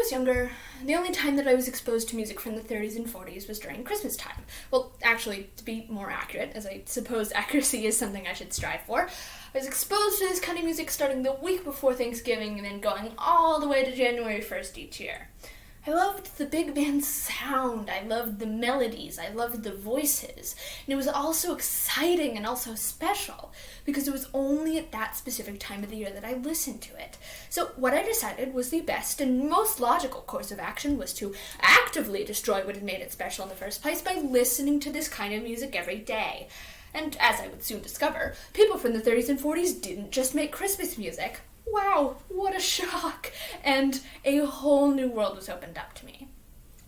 was younger, the only time that I was exposed to music from the 30s and 40s was during Christmas time. Well, actually, to be more accurate, as I suppose accuracy is something I should strive for, I was exposed to this kind of music starting the week before Thanksgiving and then going all the way to January 1st each year. I loved the big band sound, I loved the melodies, I loved the voices, and it was all so exciting and also special, because it was only at that specific time of the year that I listened to it. So what I decided was the best and most logical course of action was to actively destroy what had made it special in the first place by listening to this kind of music every day. And as I would soon discover, people from the 30s and 40s didn't just make Christmas music. Wow, what a shock! And a whole new world was opened up to me.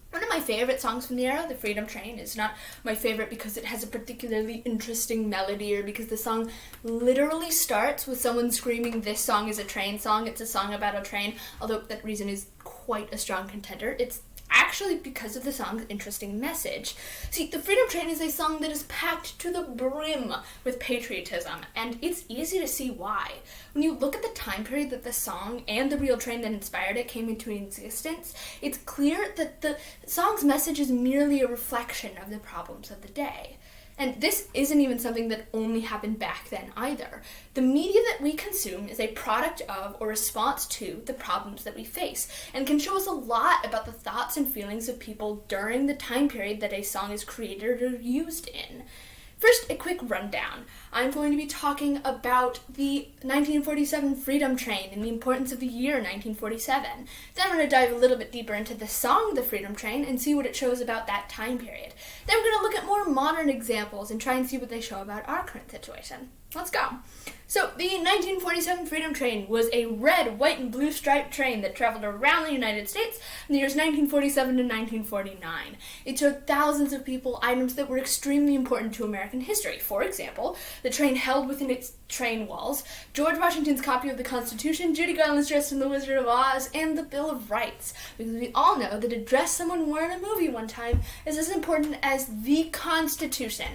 One of my favorite songs from the era, The Freedom Train, is not my favorite because it has a particularly interesting melody or because the song literally starts with someone screaming, "This song is a train song, it's a song about a train," although that reason is quite a strong contender. It's actually because of the song's interesting message. See, The Freedom Train is a song that is packed to the brim with patriotism, and it's easy to see why. When you look at the time period that the song and the real train that inspired it came into existence, it's clear that the song's message is merely a reflection of the problems of the day. And this isn't even something that only happened back then either. The media that we consume is a product of or response to the problems that we face and can show us a lot about the thoughts and feelings of people during the time period that a song is created or used in. First, a quick rundown. I'm going to be talking about the 1947 Freedom Train and the importance of the year 1947. Then I'm going to dive a little bit deeper into the song The Freedom Train and see what it shows about that time period. Then we're going to look at more modern examples and try and see what they show about our current situation. Let's go. So, the 1947 Freedom Train was a red, white, and blue striped train that traveled around the United States in the years 1947 to 1949. It showed thousands of people items that were extremely important to American history. For example, the train held within its train walls George Washington's copy of the Constitution, Judy Garland's Dress in the Wizard of Oz, and the Bill of Rights. Because we all know that a dress someone wore in a movie one time is as important as the Constitution.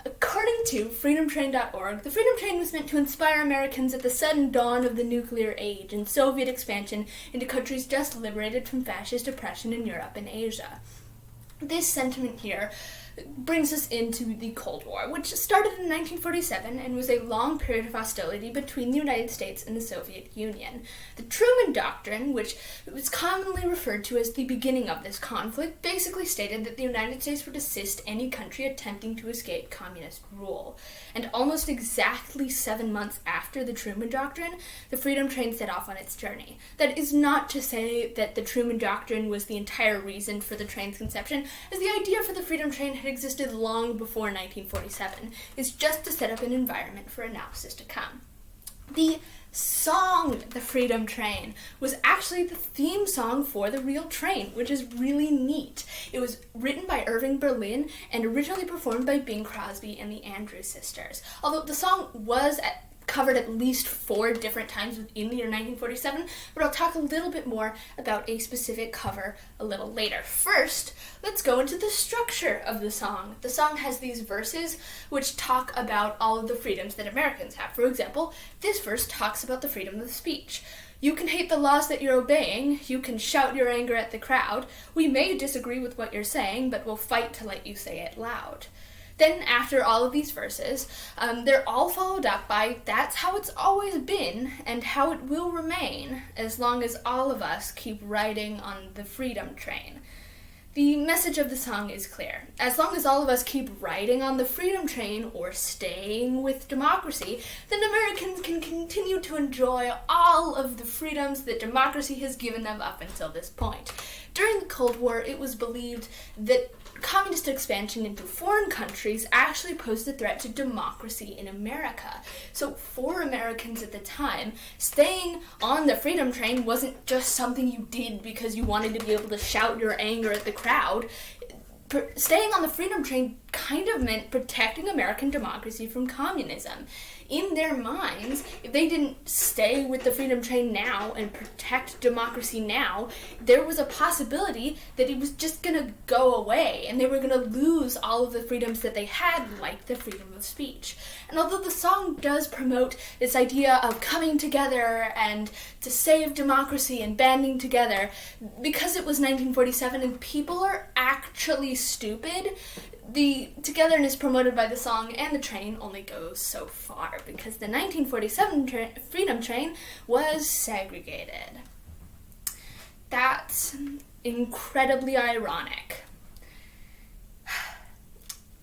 According to freedomtrain.org, the Freedom Train was meant to inspire Americans at the sudden dawn of the nuclear age and Soviet expansion into countries just liberated from fascist oppression in Europe and Asia. This sentiment here brings us into the Cold War, which started in 1947 and was a long period of hostility between the United States and the Soviet Union. The Truman Doctrine, which was commonly referred to as the beginning of this conflict, basically stated that the United States would assist any country attempting to escape communist rule. And almost exactly 7 months after the Truman Doctrine, the Freedom Train set off on its journey. That is not to say that the Truman Doctrine was the entire reason for the train's conception, as the idea for the Freedom Train had existed long before 1947. It's just to set up an environment for analysis to come. The song, The Freedom Train, was actually the theme song for the real train, which is really neat. It was written by Irving Berlin and originally performed by Bing Crosby and the Andrews Sisters. Although the song was covered at least 4 different times within the year 1947, but I'll talk a little bit more about a specific cover a little later. First, let's go into the structure of the song. The song has these verses which talk about all of the freedoms that Americans have. For example, this verse talks about the freedom of speech. You can hate the laws that you're obeying. You can shout your anger at the crowd. We may disagree with what you're saying, but we'll fight to let you say it loud. Then, after all of these verses, they're all followed up by, that's how it's always been, and how it will remain, as long as all of us keep riding on the freedom train. The message of the song is clear. As long as all of us keep riding on the freedom train, or staying with democracy, then Americans can continue to enjoy all of the freedoms that democracy has given them up until this point. During the Cold War, it was believed that communist expansion into foreign countries actually posed a threat to democracy in America. So for Americans at the time, staying on the freedom train wasn't just something you did because you wanted to be able to shout your anger at the crowd. Staying on the freedom train kind of meant protecting American democracy from communism. In their minds, if they didn't stay with the freedom train now and protect democracy now, there was a possibility that it was just going to go away and they were going to lose all of the freedoms that they had, like the freedom of speech. And although the song does promote this idea of coming together and to save democracy and banding together, because it was 1947 and people are actually stupid, the togetherness promoted by the song and the train only goes so far, because the 1947 freedom train was segregated. That's incredibly ironic.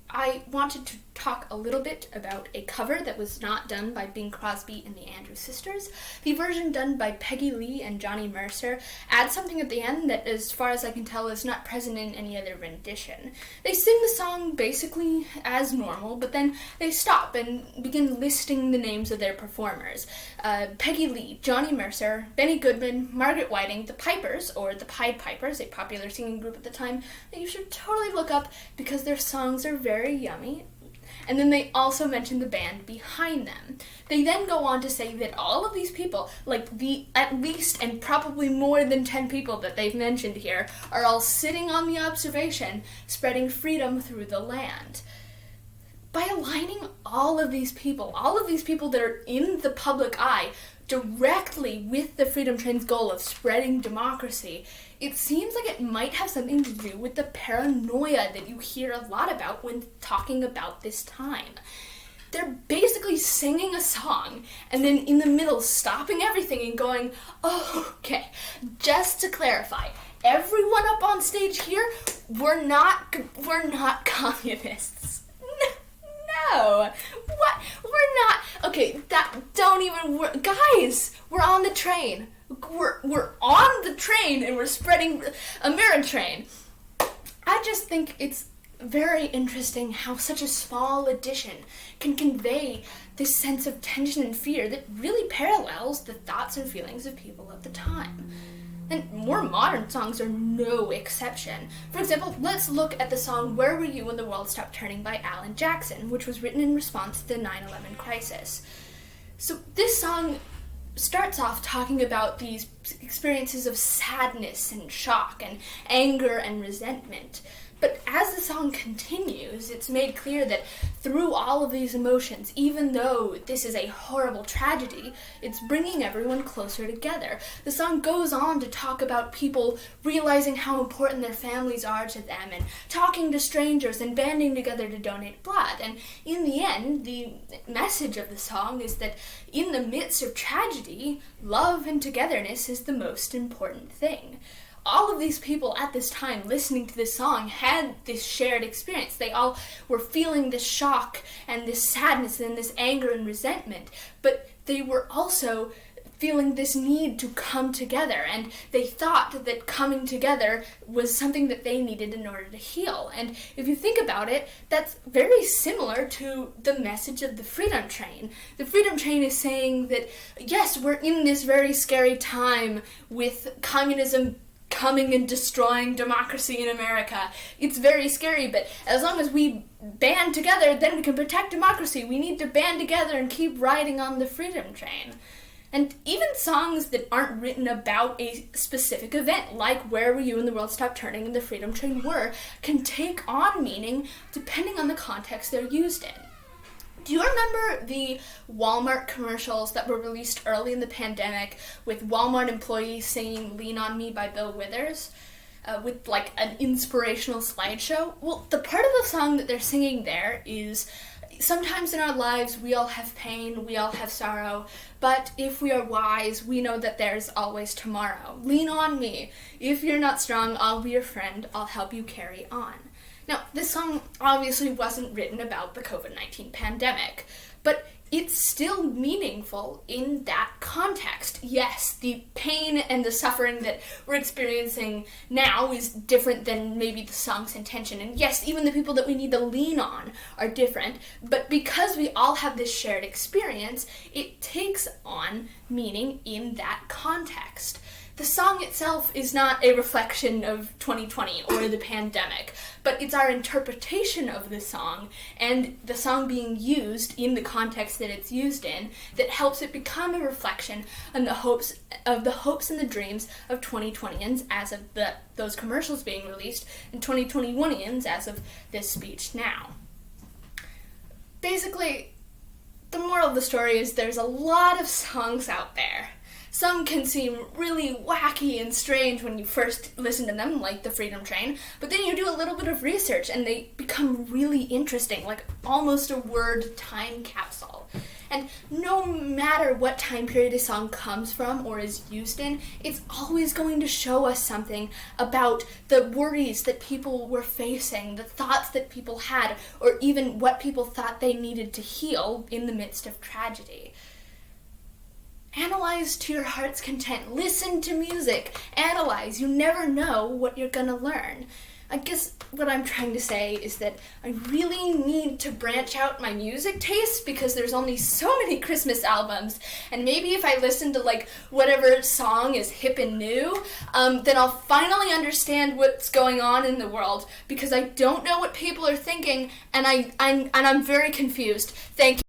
I wanted to talk a little bit about a cover that was not done by Bing Crosby and the Andrews Sisters. The version done by Peggy Lee and Johnny Mercer adds something at the end that, as far as I can tell, is not present in any other rendition. They sing the song basically as normal, but then they stop and begin listing the names of their performers. Peggy Lee, Johnny Mercer, Benny Goodman, Margaret Whiting, the Pipers, or the Pied Pipers, a popular singing group at the time that you should totally look up because their songs are very yummy. And then they also mention the band behind them. They then go on to say that all of these people, like the at least and probably more than 10 people that they've mentioned here, are all sitting on the observation, spreading freedom through the land. By aligning all of these people that are in the public eye, directly with the Freedom Train's goal of spreading democracy, it seems like it might have something to do with the paranoia that you hear a lot about when talking about this time. They're basically singing a song and then in the middle stopping everything and going, oh, okay, just to clarify, everyone up on stage here, we're not communists. No, what? We're not. Okay, don't even work. Guys, we're on the train. We're on the train and we're spreading Ameritrain. I just think it's very interesting how such a small addition can convey this sense of tension and fear that really parallels the thoughts and feelings of people at the time. And more modern songs are no exception. For example, let's look at the song Where Were You When the World Stopped Turning by Alan Jackson, which was written in response to the 9/11 crisis. So this song starts off talking about these experiences of sadness and shock and anger and resentment. But as the song continues, it's made clear that through all of these emotions, even though this is a horrible tragedy, it's bringing everyone closer together. The song goes on to talk about people realizing how important their families are to them and talking to strangers and banding together to donate blood. And in the end, the message of the song is that in the midst of tragedy, love and togetherness is the most important thing. All of these people at this time listening to this song had this shared experience. They all were feeling this shock and this sadness and this anger and resentment, but they were also feeling this need to come together, and they thought that coming together was something that they needed in order to heal. And if you think about it, that's very similar to the message of the Freedom Train. The Freedom Train is saying that, yes, we're in this very scary time with communism coming and destroying democracy in America. It's very scary, but as long as we band together, then we can protect democracy. We need to band together and keep riding on the Freedom Train. And even songs that aren't written about a specific event, like Where Were You When the World Stopped Turning and the Freedom Train were, can take on meaning depending on the context they're used in. Do you remember the Walmart commercials that were released early in the pandemic with Walmart employees singing Lean On Me by Bill Withers with like an inspirational slideshow? Well, the part of the song that they're singing there is, sometimes in our lives we all have pain, we all have sorrow, but if we are wise, we know that there's always tomorrow. Lean on me. If you're not strong, I'll be your friend. I'll help you carry on. Now, this song obviously wasn't written about the COVID-19 pandemic, but it's still meaningful in that context. Yes, the pain and the suffering that we're experiencing now is different than maybe the song's intention. And yes, even the people that we need to lean on are different. But because we all have this shared experience, it takes on meaning in that context. the song itself is not a reflection of 2020 or the pandemic, but it's our interpretation of the song and the song being used in the context that it's used in that helps it become a reflection on the hopes and the dreams of 2020ians as of those commercials being released, and 2021ians as of this speech now. Basically, the moral of the story is there's a lot of songs out there. Some can seem really wacky and strange when you first listen to them, like The Freedom Train, but then you do a little bit of research and they become really interesting, like almost a word time capsule. And no matter what time period a song comes from or is used in, it's always going to show us something about the worries that people were facing, the thoughts that people had, or even what people thought they needed to heal in the midst of tragedy. Analyze to your heart's content. Listen to music. Analyze. You never know what you're gonna learn. I guess what I'm trying to say is that I really need to branch out my music taste because there's only so many Christmas albums, and maybe if I listen to like whatever song is hip and new, then I'll finally understand what's going on in the world because I don't know what people are thinking, and I'm very confused. Thank you.